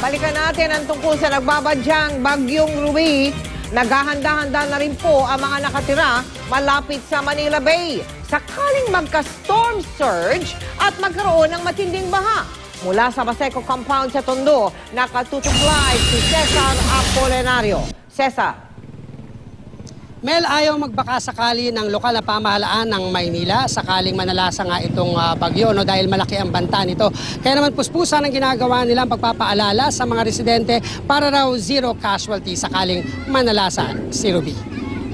Balikan natin ang tungkol sa nagbabadyang Bagyong Ruby. Naghahanda-handa na rin po ang mga nakatira malapit sa Manila Bay. Sakaling magka-storm surge at magkaroon ng matinding baha. Mula sa Baseco Compound sa Tondo, nakatutok live si Cesar Apolinario. Cesar. Mel, ayaw magbaka sakali ng lokal na pamahalaan ng Maynila sakaling manalasa nga itong bagyo, no, dahil malaki ang banta nito. Kaya naman puspusan ang ginagawa nilang pagpapaalala sa mga residente para raw zero casualty sakaling manalasa si Ruby.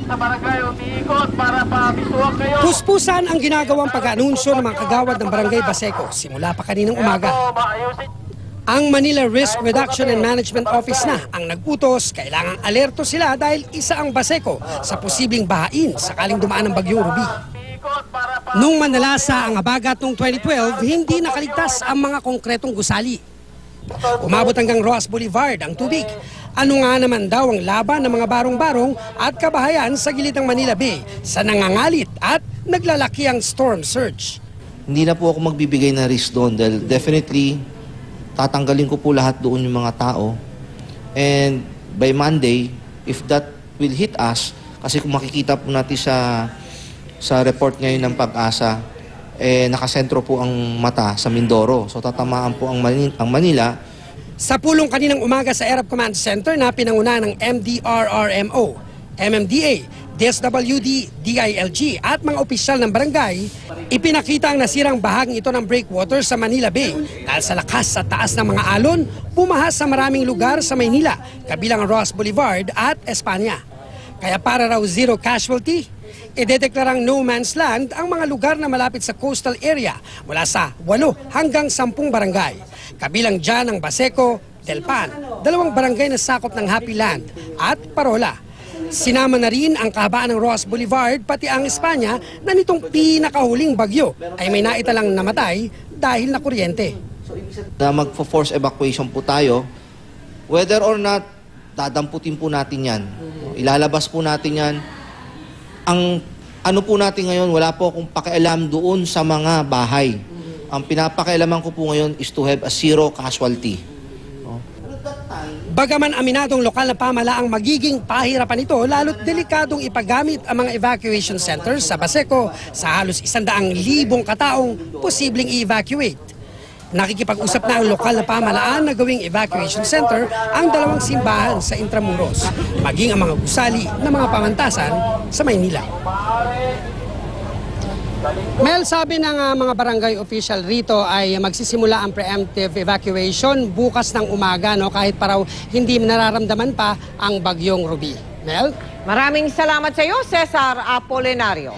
Sa barangay, umiikot para pabisuan kayo. Puspusan ang ginagawang pag-anunsyo ng mga kagawad ng Barangay Baseco simula pa kaninang umaga. Ang Manila Risk Reduction and Management Office na ang nag-utos, kailangang alerto sila dahil isa ang Baseco sa posibleng bahain sakaling dumaan ng Bagyong Ruby. Nung manalasa ang abagat noong 2012, hindi nakaligtas ang mga konkretong gusali. Umabot hanggang Roas Boulevard ang tubig. Ano nga naman daw ang laban ng mga barong-barong at kabahayan sa gilid ng Manila Bay sa nangangalit at naglalaki ang storm surge. Hindi na po ako magbibigay ng risk doon dahil definitely tatanggalin ko po lahat doon yung mga tao. And by Monday, if that will hit us, kasi kung makikita po natin sa report ngayon ng Pag-asa, nakasentro po ang mata sa Mindoro. So tatamaan po ang Manila. Sa pulong kaninang umaga sa Air Command Center na pinanguna ng MDRRMO, MMDA, DSWD, DILG at mga opisyal ng barangay, ipinakita ang nasirang bahaging ito ng breakwater sa Manila Bay dahil sa lakas sa taas ng mga alon, bumaha sa maraming lugar sa Maynila, kabilang Roas Boulevard at Espanya. Kaya para raw zero casualty, idedeklarang no man's land ang mga lugar na malapit sa coastal area mula sa 8 hanggang 10 barangay. Kabilang dyan ang Baseco, Delpan, 2 barangay na sakop ng Happy Land at Parola. Sinama na rin ang kahabaan ng Roas Boulevard pati ang Espanya na nitong pinakahuling bagyo ay may naitalang namatay dahil na kuryente. Na magpo-force evacuation po tayo, whether or not dadamputin po natin yan. Ilalabas po natin yan. Ang ano po natin ngayon, wala po akong pakialam doon sa mga bahay. Ang pinapakialaman ko po ngayon is to have a zero casualty. Bagaman aminadong lokal na pamahalaang magiging pahirapan ito, lalo't delikadong ipagamit ang mga evacuation centers sa Baseco sa halos 100,000 kataong posibleng i-evacuate. Nakikipag-usap na ang lokal na pamahalaan na gawing evacuation center ang 2 simbahan sa Intramuros, maging ang mga gusali ng mga pamantasan sa Maynila. Mel, sabi ng mga barangay official rito ay magsisimula ang preemptive evacuation bukas ng umaga, no, kahit paraw hindi nararamdaman pa ang Bagyong Ruby. Mel? Maraming salamat sa iyo, Cesar Apolinario.